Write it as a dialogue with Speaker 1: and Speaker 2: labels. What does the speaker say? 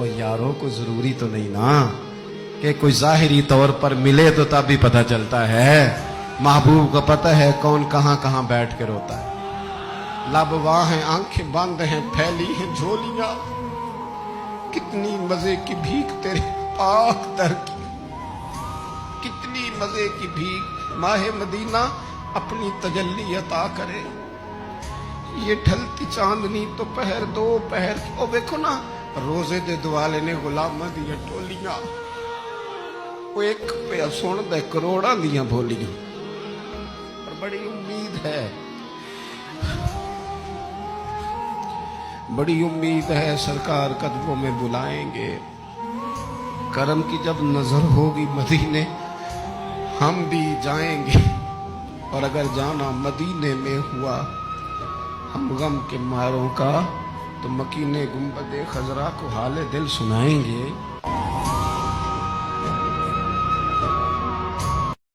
Speaker 1: وہ یاروں کو ضروری تو نہیں نا کہ کوئی ظاہری طور پر ملے تو تب بھی پتہ چلتا ہے محبوب کو پتہ ہے کون کہاں کہاں بیٹھ کے روتا ہے. لب واہ ہیں آنکھیں بند ہیں پھیلی ہیں جھولیاں کتنی مزے کی بھیک تیرے پاک در کی کتنی مزے کی بھیک ماہ مدینہ اپنی تجلی عطا کرے. یہ ڈھلتی چاندنی تو پہر دو پہر او دیکھو نا روزے دے دوالے نے غلامہ دیا ٹولیاں وہ ایک پہ سن دے کروڑا دیا بولیاں اور بڑی امید ہے سرکار قدموں میں بلائیں گے. کرم کی جب نظر ہوگی مدینے ہم بھی جائیں گے اور اگر جانا مدینے میں ہوا ہم غم کے ماروں کا تو مکینے گنبد خضرا کو حال دل سنائیں گے.